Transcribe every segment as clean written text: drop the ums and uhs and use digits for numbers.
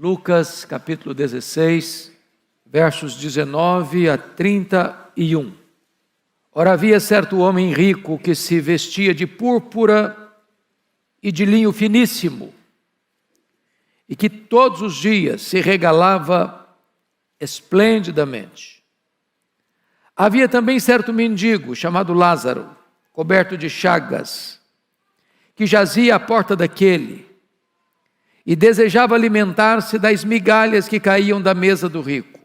Lucas capítulo 16, versos 19 a 31. Ora, havia certo homem rico que se vestia de púrpura e de linho finíssimo, e que todos os dias se regalava esplendidamente. Havia também certo mendigo, chamado Lázaro, coberto de chagas, que jazia à porta daquele, e desejava alimentar-se das migalhas que caíam da mesa do rico.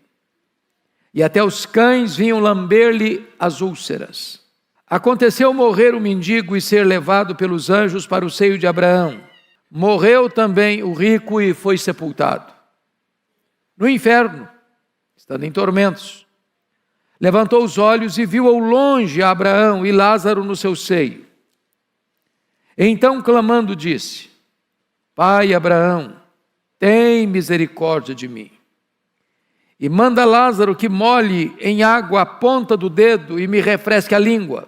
E até os cães vinham lamber-lhe as úlceras. Aconteceu morrer o mendigo e ser levado pelos anjos para o seio de Abraão. Morreu também o rico e foi sepultado. No inferno, estando em tormentos, levantou os olhos e viu ao longe Abraão e Lázaro no seu seio. Então, clamando, disse: Pai Abraão, tem misericórdia de mim. E manda Lázaro que molhe em água a ponta do dedo e me refresque a língua,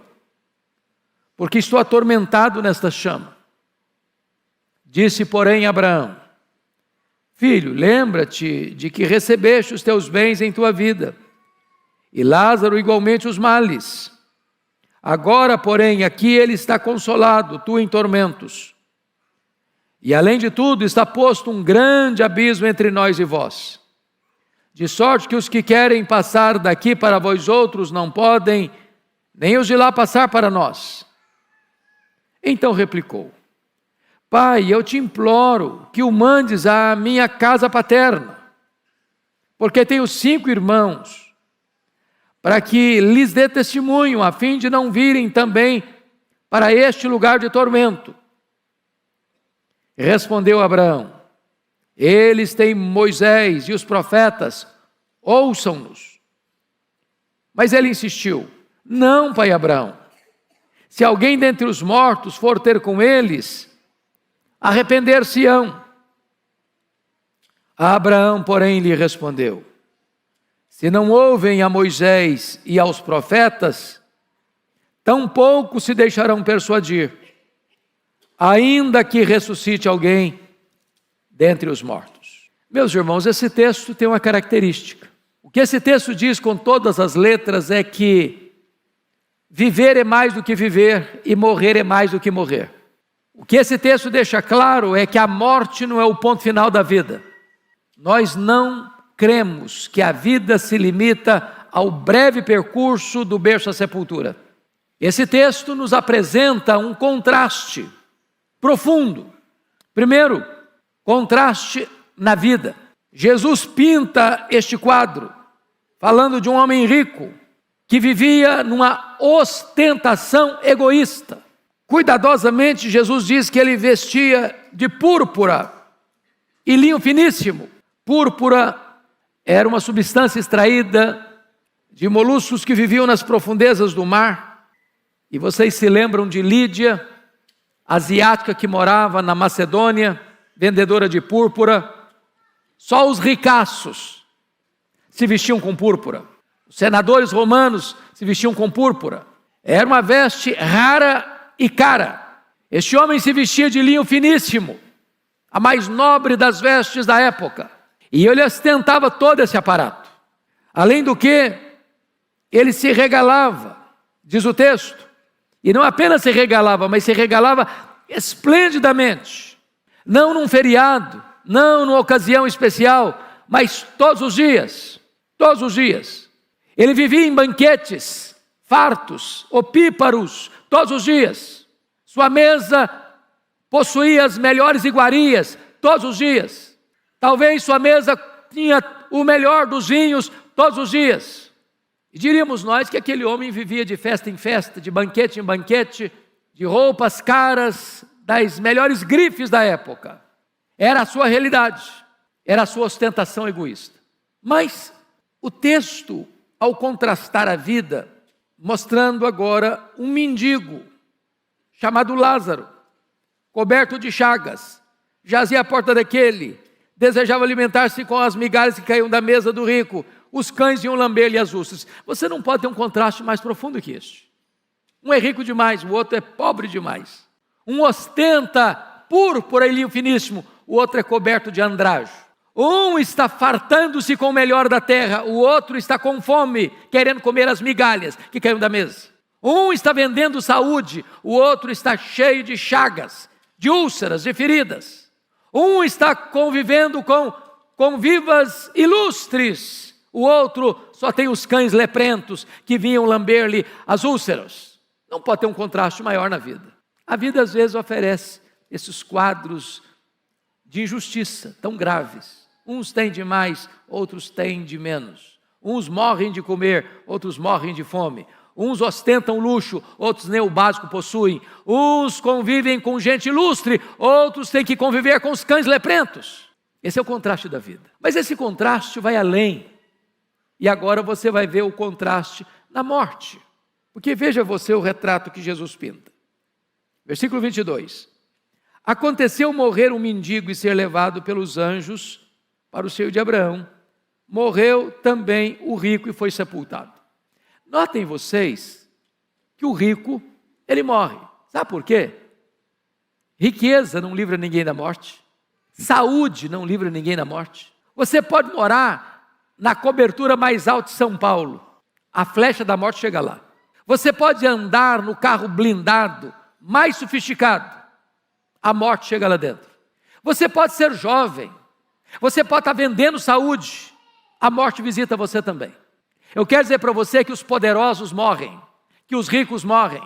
porque estou atormentado nesta chama. Disse, porém, Abraão: Filho, lembra-te de que recebeste os teus bens em tua vida, e Lázaro igualmente os males. Agora, porém, aqui ele está consolado, tu em tormentos. E além de tudo, está posto um grande abismo entre nós e vós. De sorte que os que querem passar daqui para vós outros não podem, nem os de lá passar para nós. Então replicou: Pai, eu te imploro que o mandes à minha casa paterna, porque tenho 5 irmãos, para que lhes dê testemunho, a fim de não virem também para este lugar de tormento. Respondeu Abraão: Eles têm Moisés e os profetas, ouçam-nos. Mas ele insistiu: Não, pai Abraão, se alguém dentre os mortos for ter com eles, arrepender-se-ão. Abraão, porém, lhe respondeu: Se não ouvem a Moisés e aos profetas, tampouco se deixarão persuadir, ainda que ressuscite alguém dentre os mortos. Meus irmãos, esse texto tem uma característica. O que esse texto diz com todas as letras é que viver é mais do que viver e morrer é mais do que morrer. O que esse texto deixa claro é que a morte não é o ponto final da vida. Nós não cremos que a vida se limita ao breve percurso do berço à sepultura. Esse texto nos apresenta um contraste profundo. Primeiro, contraste na vida. Jesus pinta este quadro falando de um homem rico que vivia numa ostentação egoísta. Cuidadosamente, Jesus diz que ele vestia de púrpura e linho finíssimo. Púrpura era uma substância extraída de moluscos que viviam nas profundezas do mar. E vocês se lembram de Lídia, asiática que morava na Macedônia, vendedora de púrpura? Só os ricaços se vestiam com púrpura. Os senadores romanos se vestiam com púrpura. Era uma veste rara e cara. Este homem se vestia de linho finíssimo, a mais nobre das vestes da época. E ele ostentava todo esse aparato. Além do que, ele se regalava, diz o texto. E não apenas se regalava, mas se regalava esplendidamente. Não num feriado, não numa ocasião especial, mas todos os dias. Todos os dias. Ele vivia em banquetes, fartos, opíparos, todos os dias. Sua mesa possuía as melhores iguarias, todos os dias. Talvez sua mesa tinha o melhor dos vinhos, todos os dias. E diríamos nós que aquele homem vivia de festa em festa, de banquete em banquete, de roupas caras, das melhores grifes da época. Era a sua realidade, era a sua ostentação egoísta. Mas o texto, ao contrastar a vida, mostrando agora um mendigo, chamado Lázaro, coberto de chagas, jazia à porta daquele, desejava alimentar-se com as migalhas que caíam da mesa do rico, os cães iam lamber-lhe as úlceras. Você não pode ter um contraste mais profundo que este. Um é rico demais, o outro é pobre demais. Um ostenta púrpura e linho finíssimo, o outro é coberto de andrajo. Um está fartando-se com o melhor da terra, o outro está com fome, querendo comer as migalhas que caíram da mesa. Um está vendendo saúde, o outro está cheio de chagas, de úlceras, de feridas. Um está convivendo com convivas ilustres, o outro só tem os cães leprentos que vinham lamber-lhe as úlceras. Não pode ter um contraste maior na vida. A vida às vezes oferece esses quadros de injustiça tão graves. Uns têm de mais, outros têm de menos. Uns morrem de comer, outros morrem de fome. Uns ostentam luxo, outros nem o básico possuem. Uns convivem com gente ilustre, outros têm que conviver com os cães leprentos. Esse é o contraste da vida. Mas esse contraste vai além. E agora você vai ver o contraste na morte. Porque veja você o retrato que Jesus pinta. Versículo 22. Aconteceu morrer um mendigo e ser levado pelos anjos para o seio de Abraão. Morreu também o rico e foi sepultado. Notem vocês que o rico, ele morre. Sabe por quê? Riqueza não livra ninguém da morte. Saúde não livra ninguém da morte. Você pode morar na cobertura mais alta de São Paulo. A flecha da morte chega lá. Você pode andar no carro blindado mais sofisticado. A morte chega lá dentro. Você pode ser jovem. Você pode estar vendendo saúde. A morte visita você também. Eu quero dizer para você que os poderosos morrem, que os ricos morrem,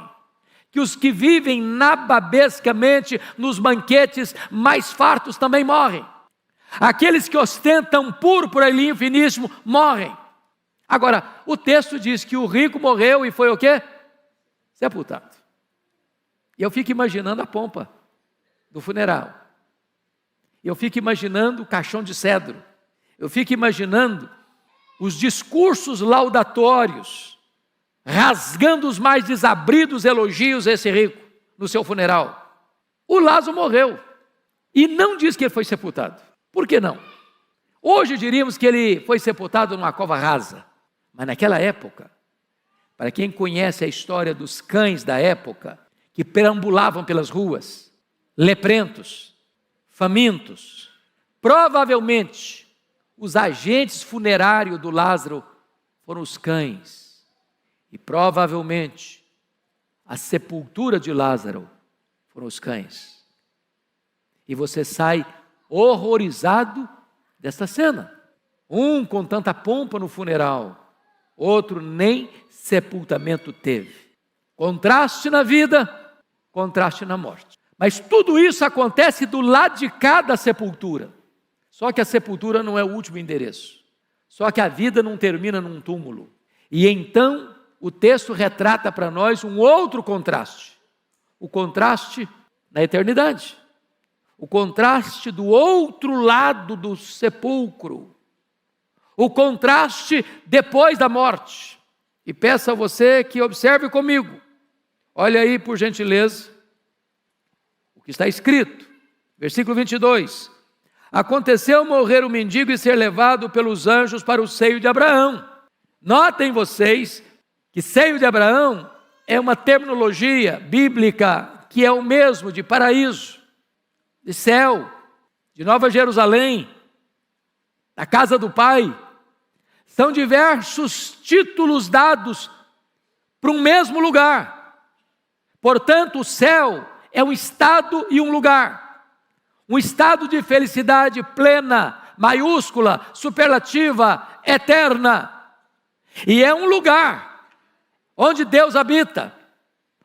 que os que vivem nababescamente nos banquetes mais fartos também morrem. Aqueles que ostentam púrpura e linho finíssimo morrem. Agora, o texto diz que o rico morreu e foi o quê? Sepultado. E eu fico imaginando a pompa do funeral. Eu fico imaginando o caixão de cedro. Eu fico imaginando os discursos laudatórios, rasgando os mais desabridos elogios a esse rico no seu funeral. O Lázaro morreu e não diz que ele foi sepultado. Por que não? Hoje diríamos que ele foi sepultado numa cova rasa, mas naquela época, para quem conhece a história dos cães da época, que perambulavam pelas ruas, leprentos, famintos, provavelmente os agentes funerários do Lázaro foram os cães. E provavelmente a sepultura de Lázaro foram os cães. E você sai horrorizado desta cena. Um com tanta pompa no funeral, outro nem sepultamento teve. Contraste na vida, contraste na morte. Mas tudo isso acontece do lado de cá da sepultura. Só que a sepultura não é o último endereço. Só que a vida não termina num túmulo. E então o texto retrata para nós um outro contraste. O contraste na eternidade. O contraste do outro lado do sepulcro. O contraste depois da morte. E peço a você que observe comigo. Olha aí, por gentileza, o que está escrito. Versículo 22. Aconteceu morrer o mendigo e ser levado pelos anjos para o seio de Abraão. Notem vocês que seio de Abraão é uma terminologia bíblica que é o mesmo de paraíso, de céu, de Nova Jerusalém, da casa do Pai. São diversos títulos dados para um mesmo lugar. Portanto, o céu é um estado e um lugar. Um estado de felicidade plena, maiúscula, superlativa, eterna. E é um lugar onde Deus habita,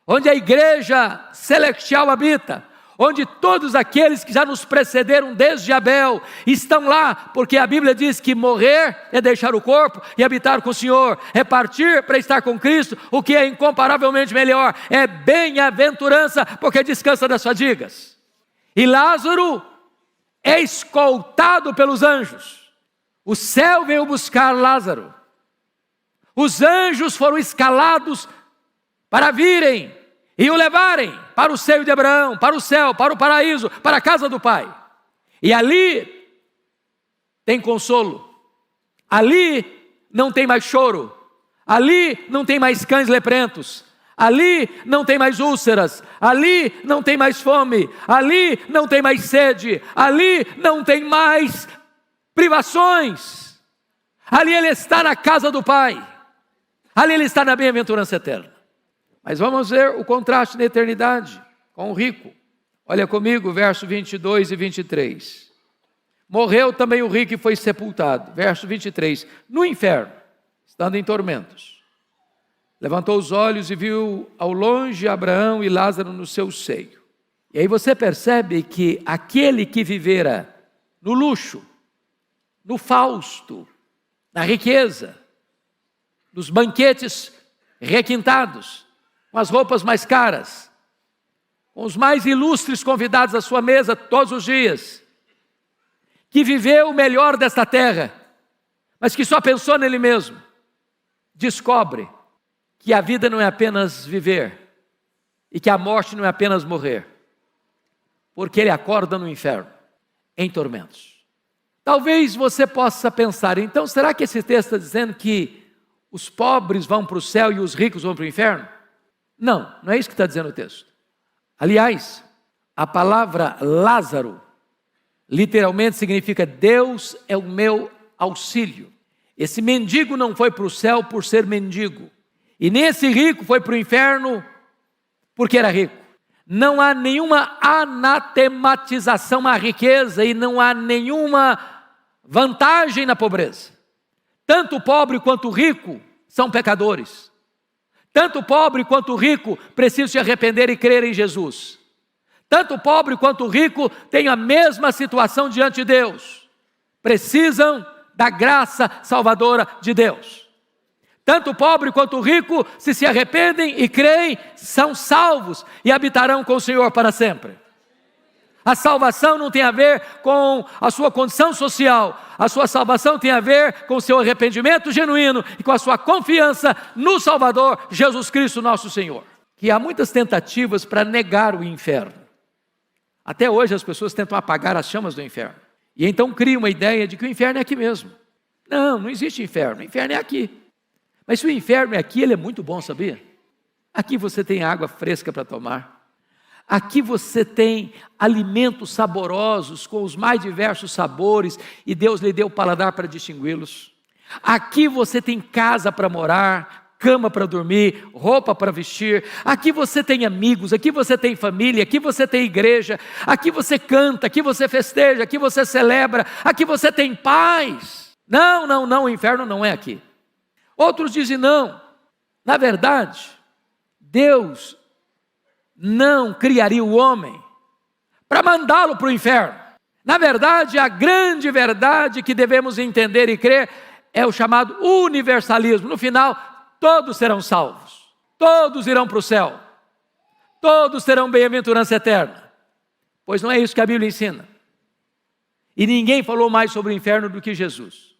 onde a igreja celestial habita, onde todos aqueles que já nos precederam desde Abel estão lá, porque a Bíblia diz que morrer é deixar o corpo e habitar com o Senhor, é partir para estar com Cristo, o que é incomparavelmente melhor, é bem-aventurança, porque descansa das fadigas. E Lázaro é escoltado pelos anjos. O céu veio buscar Lázaro. Os anjos foram escalados para virem e o levarem para o seio de Abraão, para o céu, para o paraíso, para a casa do Pai. E ali tem consolo. Ali não tem mais choro. Ali não tem mais cães leprentos. Ali não tem mais úlceras, ali não tem mais fome, ali não tem mais sede, ali não tem mais privações. Ali ele está na casa do Pai. Ali ele está na bem-aventurança eterna. Mas vamos ver o contraste na eternidade com o rico. Olha comigo, verso 22 e 23. Morreu também o rico e foi sepultado. Verso 23. No inferno, estando em tormentos, levantou os olhos e viu ao longe Abraão e Lázaro no seu seio. E aí você percebe que aquele que vivera no luxo, no fausto, na riqueza, nos banquetes requintados, com as roupas mais caras, com os mais ilustres convidados à sua mesa todos os dias, que viveu o melhor desta terra, mas que só pensou nele mesmo, descobre que a vida não é apenas viver e que a morte não é apenas morrer, porque ele acorda no inferno, em tormentos. Talvez você possa pensar, então será que esse texto está dizendo que os pobres vão para o céu e os ricos vão para o inferno? Não, não é isso que está dizendo o texto. Aliás, a palavra Lázaro literalmente significa Deus é o meu auxílio. Esse mendigo não foi para o céu por ser mendigo, e nem esse rico foi para o inferno porque era rico. Não há nenhuma anatematização à riqueza e não há nenhuma vantagem na pobreza. Tanto o pobre quanto o rico são pecadores. Tanto o pobre quanto o rico precisam se arrepender e crer em Jesus. Tanto o pobre quanto o rico têm a mesma situação diante de Deus. Precisam da graça salvadora de Deus. Tanto o pobre quanto o rico, se arrependem e creem, são salvos e habitarão com o Senhor para sempre. A salvação não tem a ver com a sua condição social. A sua salvação tem a ver com o seu arrependimento genuíno e com a sua confiança no Salvador, Jesus Cristo, nosso Senhor. Que há muitas tentativas para negar o inferno. Até hoje as pessoas tentam apagar as chamas do inferno. E então criam uma ideia de que o inferno é aqui mesmo. Não, não existe inferno. O inferno é aqui. Mas se o inferno é aqui, ele é muito bom, sabia? Aqui você tem água fresca para tomar. Aqui você tem alimentos saborosos com os mais diversos sabores e Deus lhe deu o paladar para distingui-los. Aqui você tem casa para morar, cama para dormir, roupa para vestir. Aqui você tem amigos, aqui você tem família, aqui você tem igreja. Aqui você canta, aqui você festeja, aqui você celebra, aqui você tem paz. Não, o inferno não é aqui. Outros dizem não. Na verdade, Deus não criaria o homem para mandá-lo para o inferno. Na verdade, a grande verdade que devemos entender e crer é o chamado universalismo. No final, todos serão salvos, todos irão para o céu, todos terão bem-aventurança eterna. Pois não é isso que a Bíblia ensina. E ninguém falou mais sobre o inferno do que Jesus.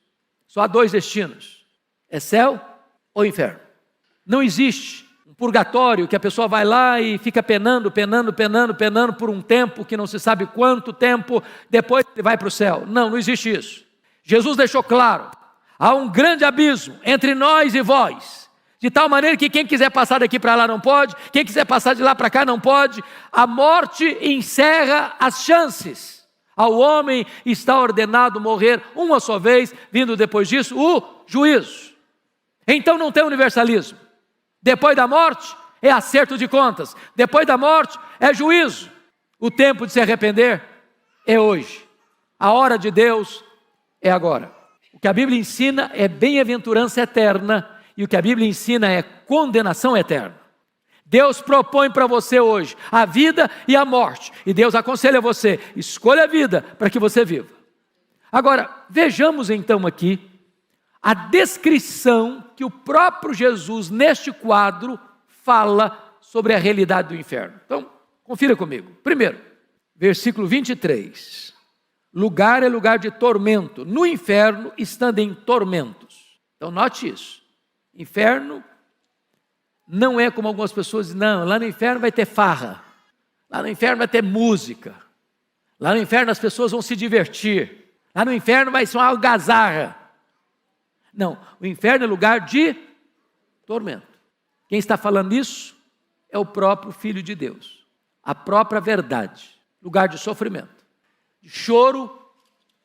Só há dois destinos: é céu ou inferno. Não existe um purgatório que a pessoa vai lá e fica penando por um tempo que não se sabe quanto tempo, depois ele vai para o céu. Não existe isso. Jesus deixou claro, há um grande abismo entre nós e vós, de tal maneira que quem quiser passar daqui para lá não pode, quem quiser passar de lá para cá não pode. A morte encerra as chances. Ao homem está ordenado morrer uma só vez, vindo depois disso o juízo. Então não tem universalismo. Depois da morte é acerto de contas. Depois da morte é juízo. O tempo de se arrepender é hoje. A hora de Deus é agora. O que a Bíblia ensina é bem-aventurança eterna e o que a Bíblia ensina é condenação eterna. Deus propõe para você hoje a vida e a morte. E Deus aconselha você, escolha a vida para que você viva. Agora, vejamos então aqui a descrição que o próprio Jesus, neste quadro, fala sobre a realidade do inferno. Então, confira comigo. Primeiro, versículo 23. Lugar é lugar de tormento. No inferno, estando em tormentos. Então, note isso. Inferno não é como algumas pessoas dizem, não, lá no inferno vai ter farra. Lá no inferno vai ter música. Lá no inferno as pessoas vão se divertir. Lá no inferno vai ser uma algazarra. Não, o inferno é lugar de tormento. Quem está falando isso é o próprio Filho de Deus. A própria verdade. Lugar de sofrimento, de choro,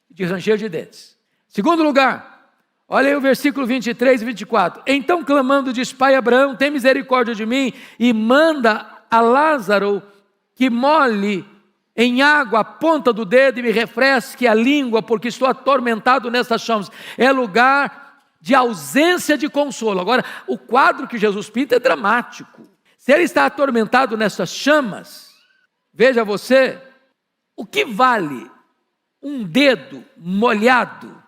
de ranger de dentes. Segundo lugar, olha aí o versículo 23 e 24. Então clamando diz: Pai Abraão, tem misericórdia de mim e manda a Lázaro que molhe em água a ponta do dedo e me refresque a língua, porque estou atormentado nessas chamas. É lugar de ausência de consolo. Agora, o quadro que Jesus pinta é dramático. Se ele está atormentado nessas chamas, veja você, o que vale um dedo molhado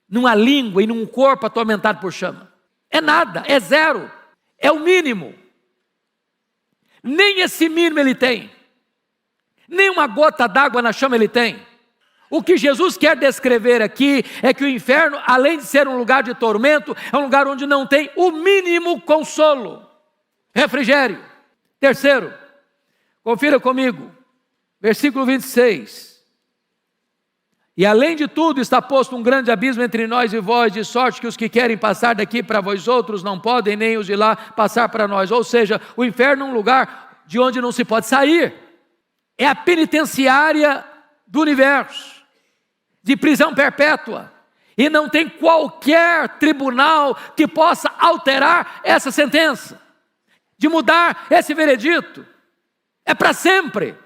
numa língua e num corpo atormentado por chama? É nada, é zero, é o mínimo. Nem esse mínimo ele tem. Nem uma gota d'água na chama ele tem. O que Jesus quer descrever aqui é que o inferno, além de ser um lugar de tormento, é um lugar onde não tem o mínimo consolo, refrigério. Terceiro, confira comigo, versículo 26. E além de tudo está posto um grande abismo entre nós e vós, de sorte que os que querem passar daqui para vós outros não podem, nem os de lá passar para nós. Ou seja, o inferno é um lugar de onde não se pode sair. É a penitenciária do universo, de prisão perpétua, e não tem qualquer tribunal que possa alterar essa sentença, de mudar esse veredito, é para sempre.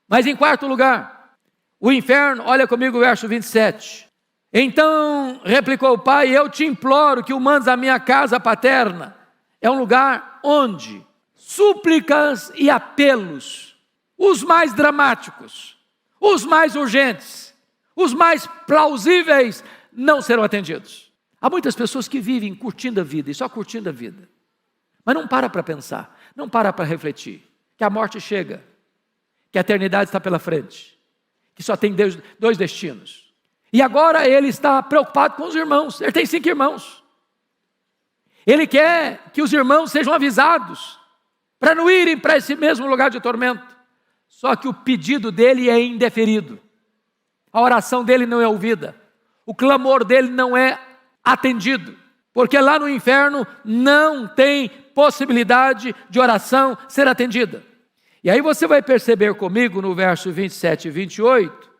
Mas em quarto lugar, o inferno, olha comigo o verso 27, então replicou o pai: eu te imploro que o mandes à minha casa paterna. É um lugar onde súplicas e apelos, os mais dramáticos, os mais urgentes, os mais plausíveis, não serão atendidos. Há muitas pessoas que vivem curtindo a vida, e só curtindo a vida, mas não para pensar, não para refletir, que a morte chega, que a eternidade está pela frente, que só tem dois destinos. E agora ele está preocupado com os irmãos, ele tem 5 irmãos. Ele quer que os irmãos sejam avisados, para não irem para esse mesmo lugar de tormento. Só que o pedido dele é indeferido, a oração dele não é ouvida, o clamor dele não é atendido, porque lá no inferno não tem possibilidade de oração ser atendida. E aí você vai perceber comigo no verso 27 e 28,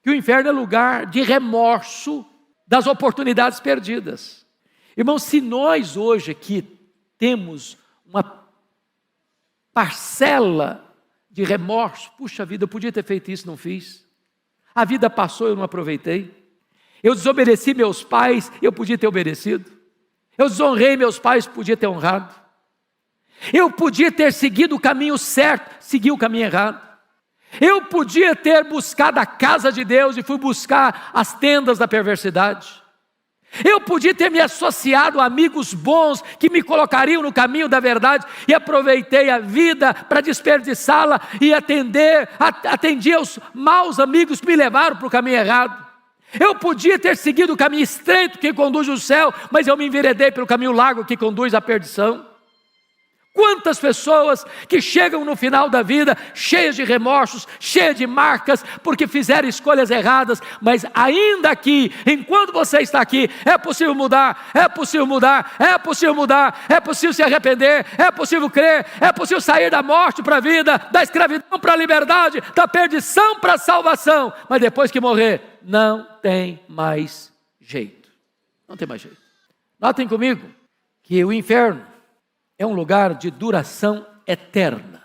que o inferno é lugar de remorso das oportunidades perdidas. Irmãos, se nós hoje aqui temos uma parcela de remorso, puxa vida, eu podia ter feito isso, não fiz. A vida passou, eu não aproveitei. Eu desobedeci meus pais, eu podia ter obedecido. Eu desonrei meus pais, podia ter honrado. Eu podia ter seguido o caminho certo, segui o caminho errado. Eu podia ter buscado a casa de Deus e fui buscar as tendas da perversidade. Eu podia ter me associado a amigos bons que me colocariam no caminho da verdade e aproveitei a vida para desperdiçá-la e atendi aos maus amigos que me levaram para o caminho errado. Eu podia ter seguido o caminho estreito que conduz ao céu, mas eu me enveredei pelo caminho largo que conduz à perdição. Quantas pessoas que chegam no final da vida cheias de remorsos, cheias de marcas, porque fizeram escolhas erradas, mas ainda aqui, enquanto você está aqui, é possível mudar, é possível mudar, é possível mudar, é possível se arrepender, é possível crer, é possível sair da morte para a vida, da escravidão para a liberdade, da perdição para a salvação, mas depois que morrer, não tem mais jeito, não tem mais jeito. Notem comigo que o inferno é um lugar de duração eterna.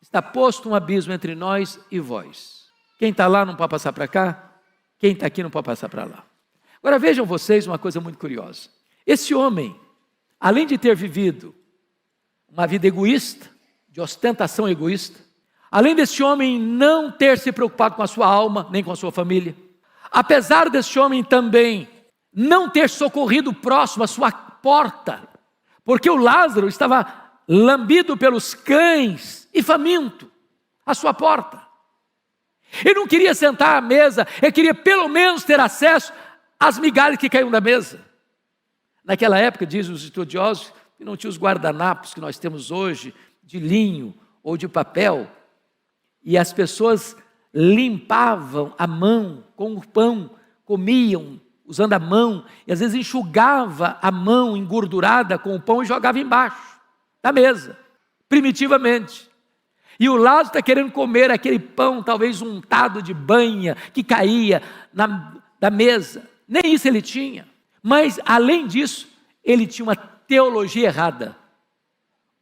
Está posto um abismo entre nós e vós. Quem está lá não pode passar para cá, quem está aqui não pode passar para lá. Agora vejam vocês uma coisa muito curiosa. Esse homem, além de ter vivido uma vida egoísta, de ostentação egoísta, além desse homem não ter se preocupado com a sua alma, nem com a sua família, apesar desse homem também não ter socorrido o próximo à sua porta, porque o Lázaro estava lambido pelos cães e faminto à sua porta. Ele não queria sentar à mesa, ele queria pelo menos ter acesso às migalhas que caíam da mesa. Naquela época, dizem os estudiosos, que não tinha os guardanapos que nós temos hoje, de linho ou de papel, e as pessoas limpavam a mão com o pão, comiam usando a mão, e às vezes enxugava a mão engordurada com o pão e jogava embaixo da mesa, primitivamente. E o Lázaro está querendo comer aquele pão, talvez untado de banha, que caía da mesa. Nem isso ele tinha. Mas, além disso, ele tinha uma teologia errada.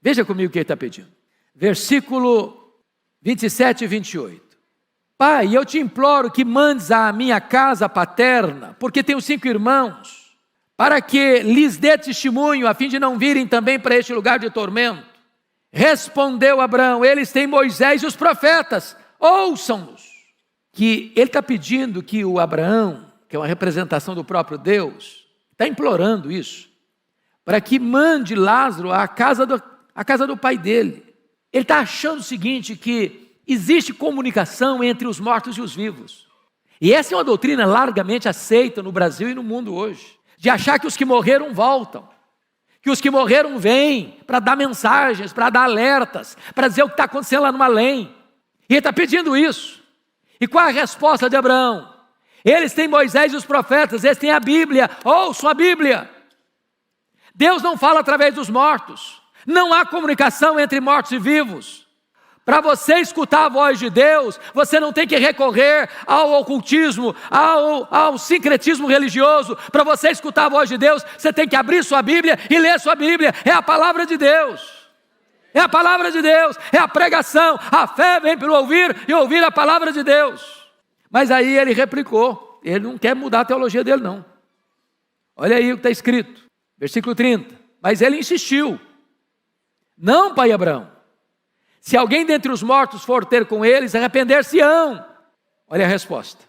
Veja comigo o que ele está pedindo. Versículo 27 e 28. Pai, eu te imploro que mandes à minha casa paterna, porque tenho 5 irmãos, para que lhes dê testemunho, a fim de não virem também para este lugar de tormento. Respondeu Abraão, eles têm Moisés e os profetas, ouçam-nos. Que ele está pedindo que o Abraão, que é uma representação do próprio Deus, está implorando isso, para que mande Lázaro à casa do pai dele. Ele está achando o seguinte, que existe comunicação entre os mortos e os vivos. E essa é uma doutrina largamente aceita no Brasil e no mundo hoje, de achar que os que morreram voltam, que os que morreram vêm para dar mensagens, para dar alertas, para dizer o que está acontecendo lá no além. E ele está pedindo isso. E qual é a resposta de Abraão? Eles têm Moisés e os profetas, eles têm a Bíblia, ouçam a Bíblia. Deus não fala através dos mortos, não há comunicação entre mortos e vivos. Para você escutar a voz de Deus, você não tem que recorrer ao ocultismo, ao sincretismo religioso. Para você escutar a voz de Deus, você tem que abrir sua Bíblia e ler sua Bíblia. É a palavra de Deus. É a palavra de Deus, é a pregação. A fé vem pelo ouvir e ouvir a palavra de Deus. Mas aí ele replicou, ele não quer mudar a teologia dele não. Olha aí o que está escrito, versículo 30. Mas ele insistiu. Não, pai Abraão. Se alguém dentre os mortos for ter com eles, arrepender-se-ão. Olha a resposta.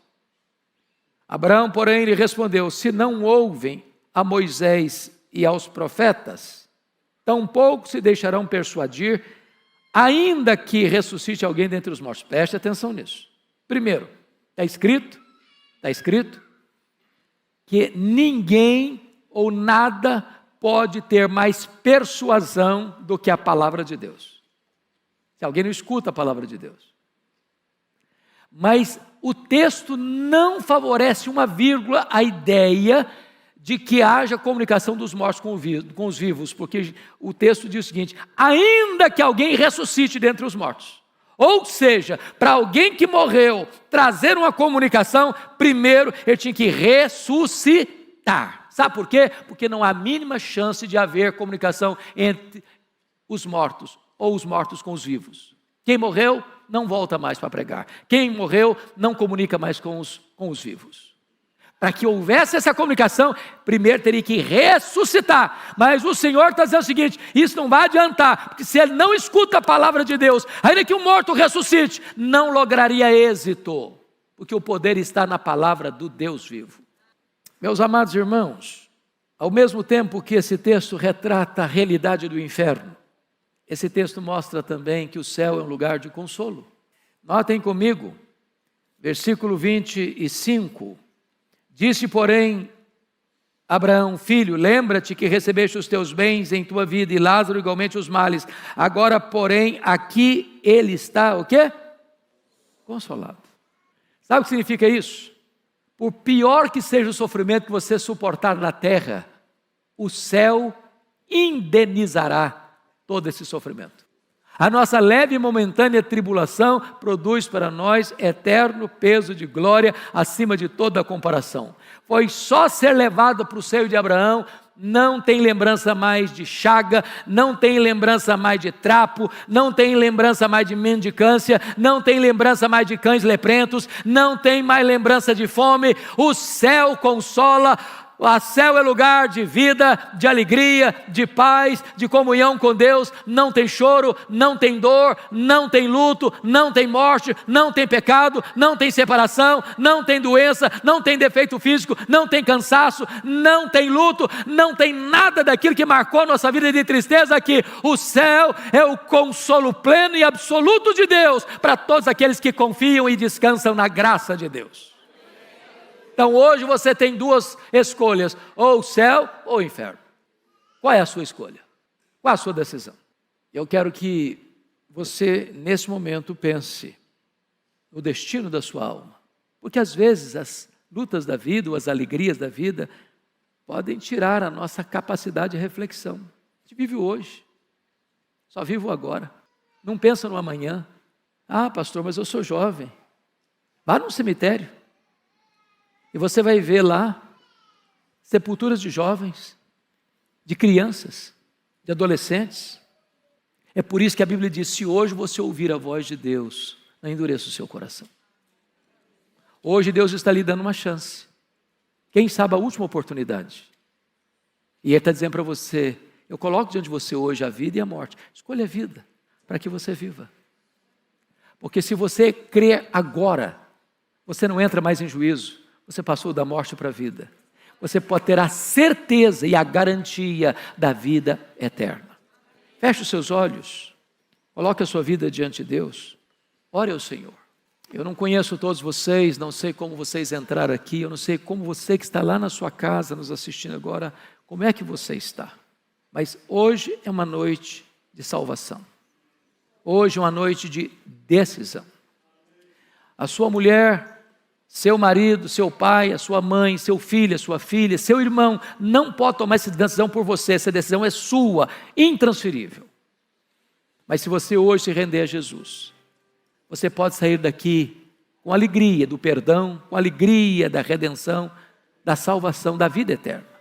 Abraão, porém, lhe respondeu, se não ouvem a Moisés e aos profetas, tampouco se deixarão persuadir, ainda que ressuscite alguém dentre os mortos. Preste atenção nisso. Primeiro, está escrito que ninguém ou nada pode ter mais persuasão do que a palavra de Deus. Se alguém não escuta a palavra de Deus. Mas o texto não favorece uma vírgula a ideia de que haja comunicação dos mortos com os vivos, porque o texto diz o seguinte, ainda que alguém ressuscite dentre os mortos. Ou seja, para alguém que morreu trazer uma comunicação, primeiro ele tinha que ressuscitar. Sabe por quê? Porque não há a mínima chance de haver comunicação entre os mortos ou os mortos com os vivos. Quem morreu não volta mais para pregar. Quem morreu não comunica mais com os vivos. Para que houvesse essa comunicação, primeiro teria que ressuscitar. Mas o Senhor está dizendo o seguinte, isso não vai adiantar, porque se ele não escuta a palavra de Deus, ainda que um morto ressuscite, não lograria êxito, porque o poder está na palavra do Deus vivo. Meus amados irmãos, ao mesmo tempo que esse texto retrata a realidade do inferno, esse texto mostra também que o céu é um lugar de consolo. Notem comigo, versículo 25. Disse, porém, Abraão, filho, lembra-te que recebeste os teus bens em tua vida e Lázaro igualmente os males. Agora, porém, aqui ele está, o quê? Consolado. Sabe o que significa isso? Por pior que seja o sofrimento que você suportar na terra, o céu indenizará todo esse sofrimento. A nossa leve e momentânea tribulação produz para nós eterno peso de glória acima de toda comparação. Foi só ser levado para o seio de Abraão, não tem lembrança mais de chaga, não tem lembrança mais de trapo, não tem lembrança mais de mendicância, não tem lembrança mais de cães leprentos, não tem mais lembrança de fome. O céu consola. O céu é lugar de vida, de alegria, de paz, de comunhão com Deus. Não tem choro, não tem dor, não tem luto, não tem morte, não tem pecado, não tem separação, não tem doença, não tem defeito físico, não tem cansaço, não tem luto, não tem nada daquilo que marcou a nossa vida de tristeza aqui. O céu é o consolo pleno e absoluto de Deus para todos aqueles que confiam e descansam na graça de Deus. Então hoje você tem duas escolhas, ou o céu ou o inferno. Qual é a sua escolha? Qual é a sua decisão? Eu quero que você nesse momento pense no destino da sua alma. Porque às vezes as lutas da vida, ou as alegrias da vida, podem tirar a nossa capacidade de reflexão. A gente vive hoje, só vive o agora. Não pensa no amanhã. Ah, pastor, mas eu sou jovem. Vá num cemitério. E você vai ver lá sepulturas de jovens, de crianças, de adolescentes. É por isso que a Bíblia diz: se hoje você ouvir a voz de Deus, não endureça o seu coração. Hoje Deus está lhe dando uma chance. Quem sabe a última oportunidade. E Ele está dizendo para você: eu coloco diante de você hoje a vida e a morte. Escolha a vida, para que você viva. Porque se você crer agora, você não entra mais em juízo. Você passou da morte para a vida. Você pode ter a certeza e a garantia da vida eterna. Feche os seus olhos. Coloque a sua vida diante de Deus. Ore ao Senhor. Eu não conheço todos vocês, não sei como vocês entraram aqui, eu não sei como você que está lá na sua casa nos assistindo agora, como é que você está. Mas hoje é uma noite de salvação. Hoje é uma noite de decisão. A sua mulher, seu marido, seu pai, a sua mãe, seu filho, a sua filha, seu irmão, não pode tomar essa decisão por você, essa decisão é sua, intransferível. Mas se você hoje se render a Jesus, você pode sair daqui com alegria do perdão, com alegria da redenção, da salvação, da vida eterna.